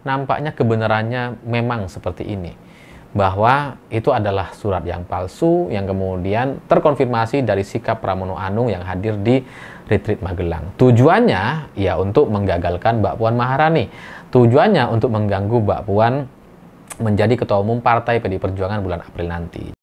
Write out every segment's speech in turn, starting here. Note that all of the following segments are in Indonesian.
nampaknya kebenarannya memang seperti ini. Bahwa itu adalah surat yang palsu yang kemudian terkonfirmasi dari sikap Pramono Anung yang hadir di Retreat Magelang. Tujuannya ya untuk menggagalkan Mbak Puan Maharani. Tujuannya untuk mengganggu Mbak Puan menjadi Ketua Umum Partai PDI Perjuangan bulan April nanti.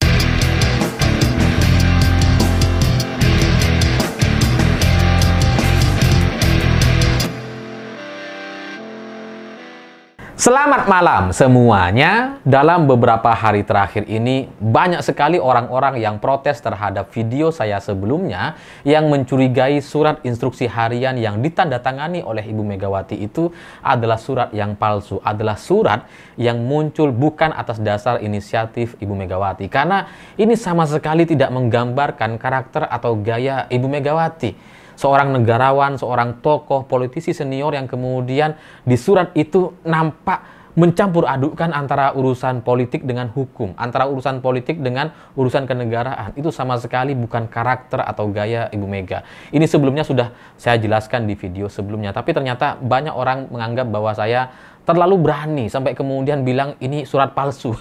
Selamat malam semuanya. Dalam beberapa hari terakhir ini banyak sekali orang-orang yang protes terhadap video saya sebelumnya yang mencurigai surat instruksi harian yang ditandatangani oleh Ibu Megawati itu adalah surat yang palsu, adalah surat yang muncul bukan atas dasar inisiatif Ibu Megawati, karena ini sama sekali tidak menggambarkan karakter atau gaya Ibu Megawati. Seorang negarawan, seorang tokoh politisi senior yang kemudian di surat itu nampak mencampur adukkan antara urusan politik dengan hukum, antara urusan politik dengan urusan kenegaraan. Itu sama sekali bukan karakter atau gaya Ibu Mega. Ini sebelumnya sudah saya jelaskan di video sebelumnya, tapi ternyata banyak orang menganggap bahwa saya terlalu berani sampai kemudian bilang ini surat palsu.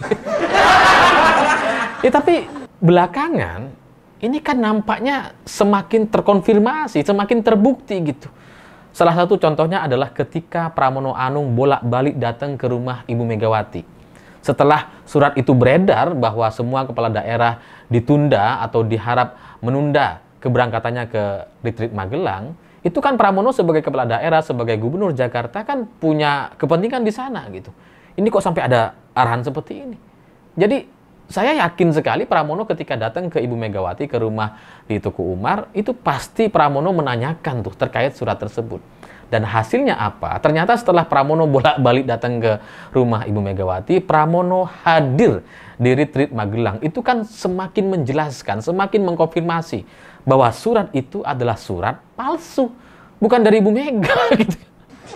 Tapi belakangan ini kan nampaknya semakin terkonfirmasi, semakin terbukti gitu. Salah satu contohnya adalah ketika Pramono Anung bolak-balik datang ke rumah Ibu Megawati. Setelah surat itu beredar bahwa semua kepala daerah ditunda atau diharap menunda keberangkatannya ke Retreat Magelang, itu kan Pramono sebagai kepala daerah, sebagai gubernur Jakarta kan punya kepentingan di sana gitu. Ini kok sampai ada arahan seperti ini? Jadi saya yakin sekali Pramono ketika datang ke Ibu Megawati ke rumah di Tuku Umar, itu pasti Pramono menanyakan tuh terkait surat tersebut. Dan hasilnya apa? Ternyata setelah Pramono bolak-balik datang ke rumah Ibu Megawati, Pramono hadir di Retreat Magelang. Itu kan semakin menjelaskan, semakin mengkonfirmasi bahwa surat itu adalah surat palsu, bukan dari Ibu Mega gitu.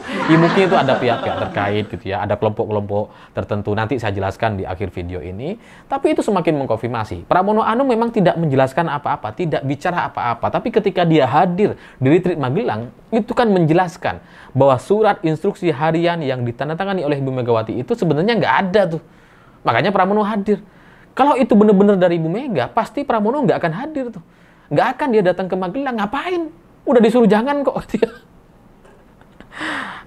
Ya, mungkin itu ada pihak-pihak terkait gitu ya, ada kelompok-kelompok tertentu, nanti saya jelaskan di akhir video ini. Tapi itu semakin mengkonfirmasi Pramono Anung memang tidak menjelaskan apa-apa, tidak bicara apa-apa, tapi ketika dia hadir di Retreat Magelang, itu kan menjelaskan bahwa surat instruksi harian yang ditandatangani oleh Ibu Megawati itu sebenarnya nggak ada tuh. Makanya Pramono hadir. Kalau itu benar-benar dari Ibu Mega, pasti Pramono nggak akan hadir tuh, nggak akan dia datang ke Magelang. Ngapain? Udah disuruh jangan kok.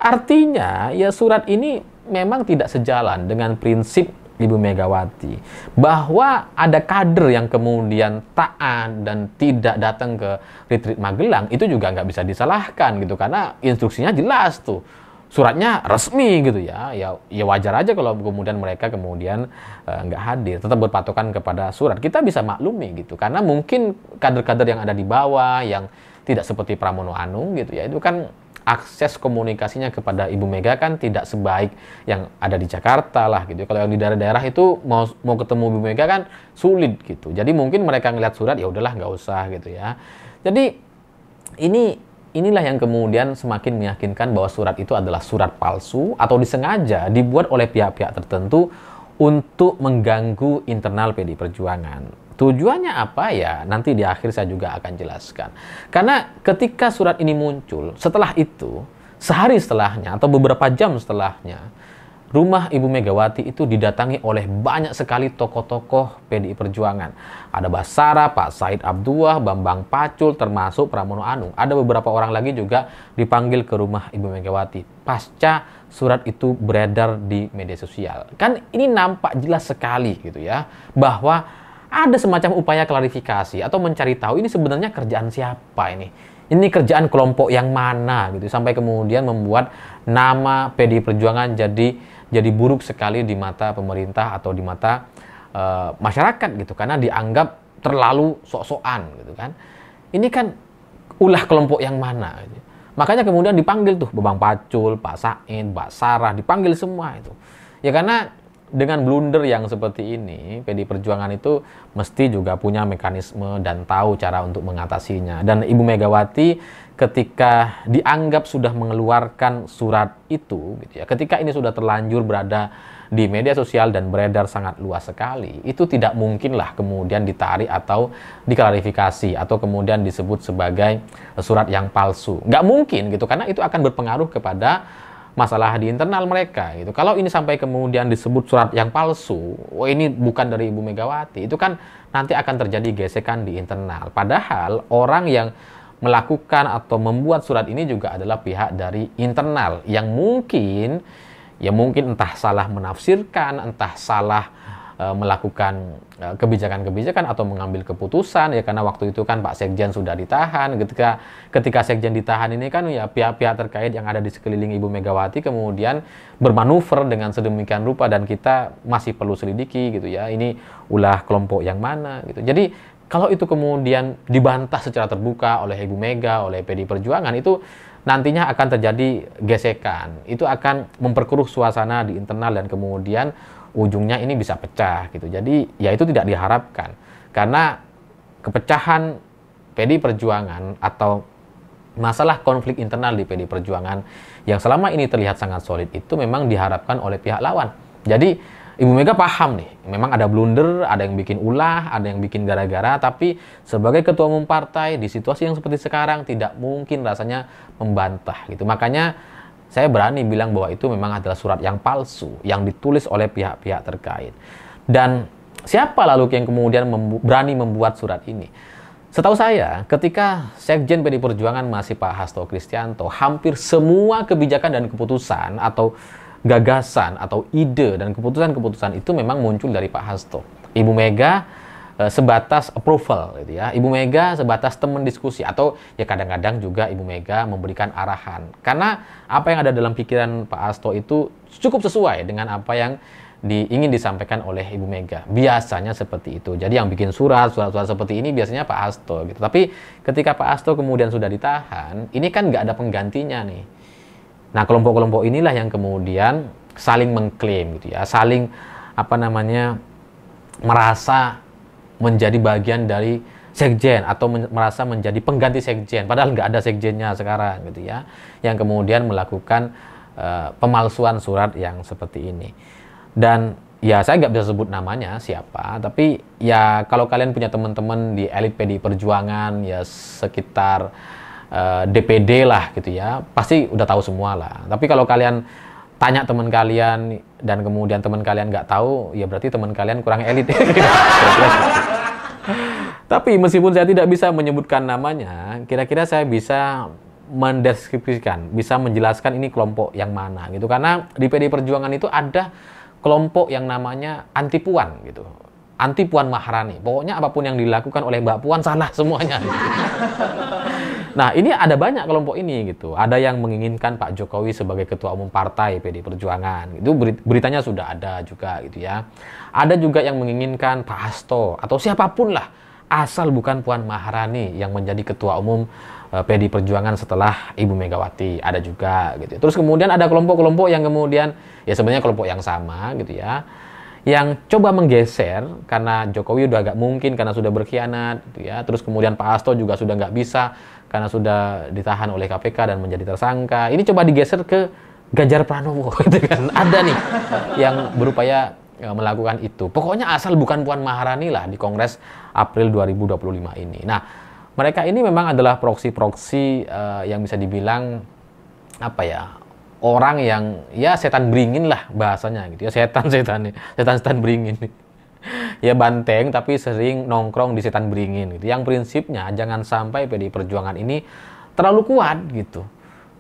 Artinya, ya surat ini memang tidak sejalan dengan prinsip Ibu Megawati. Bahwa ada kader yang kemudian taat dan tidak datang ke Retreat Magelang, itu juga nggak bisa disalahkan gitu. Karena instruksinya jelas tuh. Suratnya resmi gitu ya. Ya wajar aja kalau kemudian mereka kemudian nggak hadir. Tetap berpatokan kepada surat. Kita bisa maklumi gitu. Karena mungkin kader-kader yang ada di bawah, yang tidak seperti Pramono Anung gitu ya, itu kan akses komunikasinya kepada Ibu Mega kan tidak sebaik yang ada di Jakarta lah gitu. Kalau yang di daerah-daerah itu mau ketemu Ibu Mega kan sulit gitu. Jadi mungkin mereka ngeliat surat ya udahlah nggak usah gitu ya. Jadi inilah yang kemudian semakin meyakinkan bahwa surat itu adalah surat palsu atau disengaja dibuat oleh pihak-pihak tertentu untuk mengganggu internal PDI Perjuangan. Tujuannya apa ya? Nanti di akhir saya juga akan jelaskan. Karena ketika surat ini muncul, setelah itu, sehari setelahnya atau beberapa jam setelahnya, rumah Ibu Megawati itu didatangi oleh banyak sekali tokoh-tokoh PDI Perjuangan. Ada Basara, Pak Said Abdullah, Bambang Pacul, termasuk Pramono Anung. Ada beberapa orang lagi juga dipanggil ke rumah Ibu Megawati pasca surat itu beredar di media sosial. Kan ini nampak jelas sekali gitu ya, bahwa ada semacam upaya klarifikasi atau mencari tahu ini sebenarnya kerjaan siapa ini. Ini kerjaan kelompok yang mana gitu, sampai kemudian membuat nama PDI Perjuangan jadi buruk sekali di mata pemerintah atau di mata masyarakat gitu, karena dianggap terlalu sok-sokan gitu kan. Ini kan ulah kelompok yang mana gitu. Makanya kemudian dipanggil tuh Bambang Pacul, Pak Said, Mbak Sarah, dipanggil semua itu. Ya karena dengan blunder yang seperti ini, PDI Perjuangan itu mesti juga punya mekanisme dan tahu cara untuk mengatasinya. Dan Ibu Megawati ketika dianggap sudah mengeluarkan surat itu, gitu ya, ketika ini sudah terlanjur berada di media sosial dan beredar sangat luas sekali, itu tidak mungkinlah kemudian ditarik atau diklarifikasi atau kemudian disebut sebagai surat yang palsu. Nggak mungkin gitu, karena itu akan berpengaruh kepada masalah di internal mereka gitu. Kalau ini sampai kemudian disebut surat yang palsu, oh ini bukan dari Ibu Megawati, itu kan nanti akan terjadi gesekan di internal. Padahal orang yang melakukan atau membuat surat ini juga adalah pihak dari internal yang mungkin entah salah menafsirkan, entah salah melakukan kebijakan-kebijakan atau mengambil keputusan ya, karena waktu itu kan Pak Sekjen sudah ditahan. Ketika Sekjen ditahan ini kan ya pihak-pihak terkait yang ada di sekeliling Ibu Megawati kemudian bermanuver dengan sedemikian rupa, dan kita masih perlu selidiki gitu ya, ini ulah kelompok yang mana gitu. Jadi kalau itu kemudian dibantah secara terbuka oleh Ibu Mega, oleh PDI Perjuangan, itu nantinya akan terjadi gesekan. Itu akan memperkeruh suasana di internal dan kemudian ujungnya ini bisa pecah gitu. Jadi ya itu tidak diharapkan, karena kepecahan PDI Perjuangan atau masalah konflik internal di PDI Perjuangan yang selama ini terlihat sangat solid itu memang diharapkan oleh pihak lawan. Jadi Ibu Mega paham nih, memang ada blunder, ada yang bikin ulah, ada yang bikin gara-gara, tapi sebagai ketua umum partai di situasi yang seperti sekarang tidak mungkin rasanya membantah gitu. Makanya saya berani bilang bahwa itu memang adalah surat yang palsu, yang ditulis oleh pihak-pihak terkait. Dan siapa lalu yang kemudian berani membuat surat ini? Setahu saya, ketika Sekjen PDI Perjuangan masih Pak Hasto Kristianto, hampir semua kebijakan dan keputusan atau gagasan atau ide dan keputusan-keputusan itu memang muncul dari Pak Hasto. Ibu Mega sebatas approval gitu ya. Ibu Mega sebatas teman diskusi, atau ya kadang-kadang juga Ibu Mega memberikan arahan. Karena apa yang ada dalam pikiran Pak Hasto itu cukup sesuai dengan apa yang ingin disampaikan oleh Ibu Mega. Biasanya seperti itu. Jadi yang bikin surat seperti ini biasanya Pak Hasto gitu. Tapi ketika Pak Hasto kemudian sudah ditahan, ini kan nggak ada penggantinya nih. Nah, kelompok-kelompok inilah yang kemudian saling mengklaim gitu ya, saling merasa menjadi bagian dari sekjen atau merasa menjadi pengganti sekjen, padahal nggak ada sekjennya sekarang gitu ya, yang kemudian melakukan pemalsuan surat yang seperti ini. Dan ya saya nggak bisa sebut namanya siapa, tapi ya kalau kalian punya teman-teman di elit PDI Perjuangan ya sekitar DPD lah gitu ya, pasti udah tahu semua lah. Tapi kalau kalian tanya teman kalian dan kemudian teman kalian nggak tahu, ya berarti teman kalian kurang elit. Tapi meskipun saya tidak bisa menyebutkan namanya, kira-kira saya bisa mendeskripsikan, bisa menjelaskan ini kelompok yang mana gitu. Karena di PDI Perjuangan itu ada kelompok yang namanya anti Puan gitu. Anti Puan Maharani. Pokoknya apapun yang dilakukan oleh Mbak Puan salah semuanya. Gitu. Nah, ini ada banyak kelompok ini gitu. Ada yang menginginkan Pak Jokowi sebagai ketua umum partai PDI Perjuangan. Itu beritanya sudah ada juga gitu ya. Ada juga yang menginginkan Pak Hasto atau siapapun lah, asal bukan Puan Maharani yang menjadi ketua umum PDI Perjuangan setelah Ibu Megawati. Ada juga gitu. Terus kemudian ada kelompok-kelompok yang kemudian ya sebenarnya kelompok yang sama gitu ya, yang coba menggeser karena Jokowi udah agak mungkin karena sudah berkhianat gitu ya. Terus kemudian Pak Hasto juga sudah nggak bisa karena sudah ditahan oleh KPK dan menjadi tersangka. Ini coba digeser ke Ganjar Pranowo gitu kan. Ada nih yang berupaya melakukan itu. Pokoknya asal bukan Puan Maharani lah di Kongres April 2025 ini. Nah, mereka ini memang adalah proksi-proksi yang bisa dibilang apa ya? Orang yang ya setan beringin lah bahasanya gitu ya. Setan beringin. Ya banteng tapi sering nongkrong di setan beringin gitu. Yang prinsipnya jangan sampai PDI Perjuangan ini terlalu kuat gitu.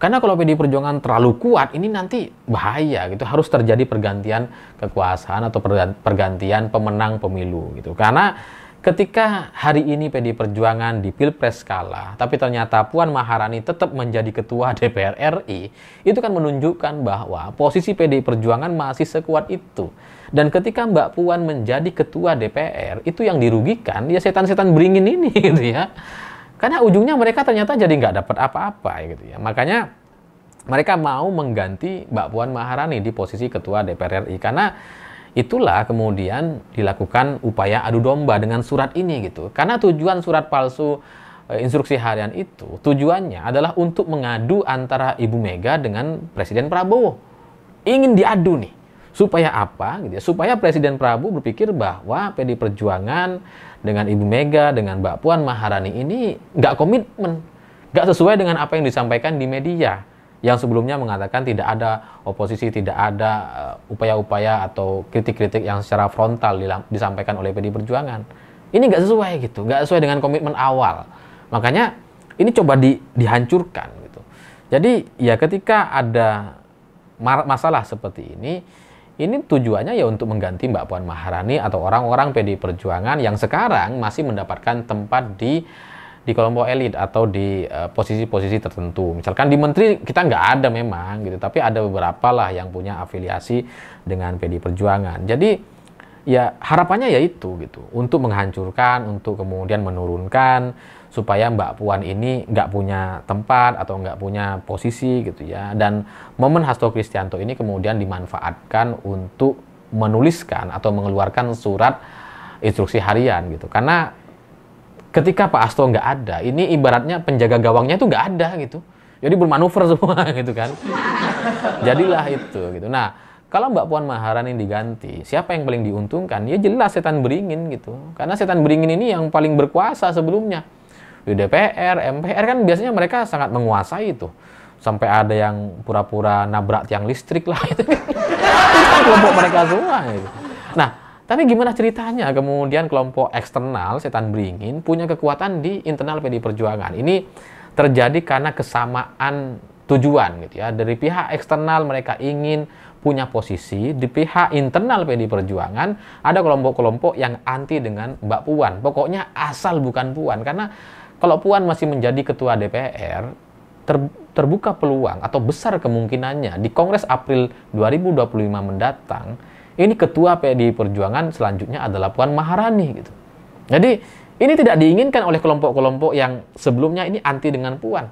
Karena kalau PDI Perjuangan terlalu kuat ini nanti bahaya gitu. Harus terjadi pergantian kekuasaan atau pergantian pemenang pemilu gitu. Karena ketika hari ini PDI Perjuangan di Pilpres kalah, tapi ternyata Puan Maharani tetap menjadi ketua DPR RI, itu kan menunjukkan bahwa posisi PDI Perjuangan masih sekuat itu. Dan ketika Mbak Puan menjadi ketua DPR, itu yang dirugikan ya setan-setan beringin ini gitu ya. Karena ujungnya mereka ternyata jadi nggak dapat apa-apa gitu ya. Makanya mereka mau mengganti Mbak Puan Maharani di posisi ketua DPR RI. Karena itulah kemudian dilakukan upaya adu domba dengan surat ini gitu. Karena tujuan surat palsu instruksi harian itu tujuannya adalah untuk mengadu antara Ibu Mega dengan Presiden Prabowo. Ingin diadu nih. Supaya apa gitu ya? Supaya Presiden Prabowo berpikir bahwa PDI Perjuangan dengan Ibu Mega, dengan Mbak Puan Maharani ini nggak komitmen, nggak sesuai dengan apa yang disampaikan di media. yang sebelumnya mengatakan tidak ada oposisi, tidak ada upaya-upaya atau kritik-kritik yang secara frontal disampaikan oleh PDI Perjuangan. Ini nggak sesuai gitu, nggak sesuai dengan komitmen awal. Makanya ini coba dihancurkan gitu. Jadi ya ketika ada masalah seperti ini tujuannya ya untuk mengganti Mbak Puan Maharani atau orang-orang PDI Perjuangan yang sekarang masih mendapatkan tempat di kelompok elit atau di posisi-posisi tertentu. Misalkan di menteri kita nggak ada memang gitu, tapi ada beberapa lah yang punya afiliasi dengan PDI Perjuangan. Jadi ya harapannya ya itu gitu, untuk menghancurkan, untuk kemudian menurunkan supaya Mbak Puan ini nggak punya tempat atau nggak punya posisi gitu ya. Dan momen Hasto Kristianto ini kemudian dimanfaatkan untuk menuliskan atau mengeluarkan surat instruksi harian gitu. Karena ketika Pak Hasto nggak ada, ini ibaratnya penjaga gawangnya itu nggak ada gitu. Jadi bermanuver semua gitu kan. Jadilah itu gitu. Nah, kalau Mbak Puan Maharani diganti, siapa yang paling diuntungkan? Ya jelas setan beringin gitu. Karena setan beringin ini yang paling berkuasa sebelumnya. Di DPR, MPR kan biasanya mereka sangat menguasai itu. Sampai ada yang pura-pura nabrak tiang listrik lah itu. Kelompok mereka semua gitu. Nah, tapi gimana ceritanya kemudian kelompok eksternal setan beringin punya kekuatan di internal PDI Perjuangan? Ini terjadi karena kesamaan tujuan gitu ya. Dari pihak eksternal mereka ingin punya posisi, di pihak internal PDI Perjuangan ada kelompok-kelompok yang anti dengan Mbak Puan. Pokoknya asal bukan Puan, karena kalau Puan masih menjadi ketua DPR, terbuka peluang atau besar kemungkinannya di Kongres April 2025 mendatang, ini ketua PDI Perjuangan selanjutnya adalah Puan Maharani gitu. Jadi ini tidak diinginkan oleh kelompok-kelompok yang sebelumnya ini anti dengan Puan.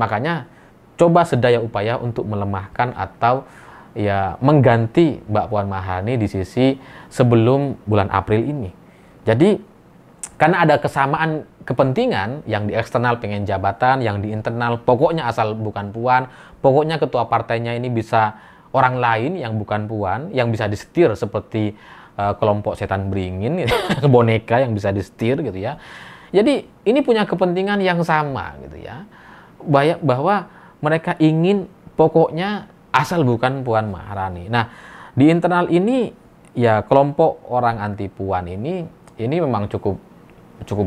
Makanya coba sedaya upaya untuk melemahkan atau ya mengganti Mbak Puan Maharani di sisi sebelum bulan April ini. Jadi karena ada kesamaan kepentingan, yang di eksternal pengen jabatan, yang di internal pokoknya asal bukan Puan, pokoknya ketua partainya ini bisa orang lain yang bukan Puan, yang bisa disetir seperti kelompok setan beringin, boneka yang bisa disetir gitu ya. Jadi ini punya kepentingan yang sama gitu ya, bahwa mereka ingin pokoknya asal bukan Puan Maharani. Nah, di internal ini ya kelompok orang anti Puan ini memang cukup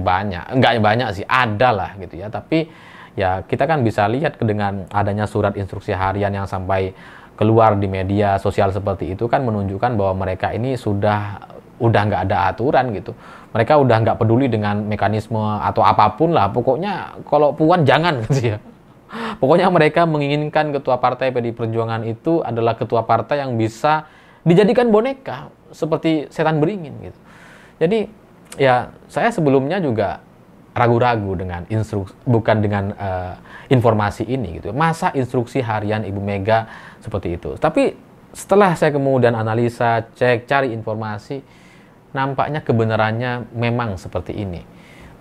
banyak. Enggak banyak sih, ada lah gitu ya. Tapi ya kita kan bisa lihat dengan adanya surat instruksi harian yang sampai keluar di media sosial seperti itu kan menunjukkan bahwa mereka ini udah nggak ada aturan gitu. Mereka udah nggak peduli dengan mekanisme atau apapun lah. Pokoknya kalau Puan jangan gitu ya. Pokoknya mereka menginginkan ketua partai PDI Perjuangan itu adalah ketua partai yang bisa dijadikan boneka seperti setan beringin gitu. Jadi ya saya sebelumnya juga ragu-ragu dengan informasi ini gitu. Masa instruksi harian Ibu Mega seperti itu. Tapi setelah saya kemudian analisa, cari informasi, nampaknya kebenarannya memang seperti ini.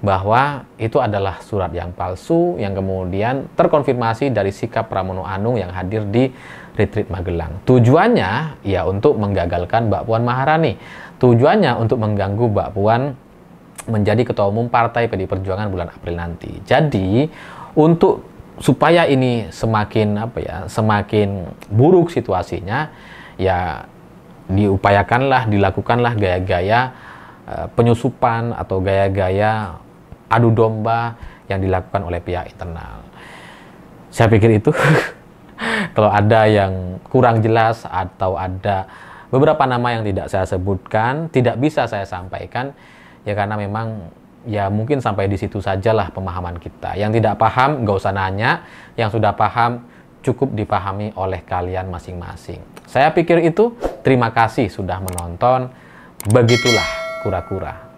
Bahwa itu adalah surat yang palsu yang kemudian terkonfirmasi dari sikap Pramono Anung yang hadir di Retreat Magelang. Tujuannya ya untuk menggagalkan Mbak Puan Maharani. Tujuannya untuk mengganggu Mbak Puan menjadi ketua umum partai PDI Perjuangan bulan April nanti. Jadi untuk supaya ini semakin buruk situasinya, ya dilakukanlah gaya-gaya penyusupan atau gaya-gaya adu domba yang dilakukan oleh pihak internal. Saya pikir itu kalau ada yang kurang jelas atau ada beberapa nama yang tidak saya sebutkan, tidak bisa saya sampaikan, ya karena memang ya mungkin sampai di situ sajalah pemahaman kita. Yang tidak paham nggak usah nanya, yang sudah paham cukup dipahami oleh kalian masing-masing. Saya pikir itu. Terima kasih sudah menonton. Begitulah kura-kura.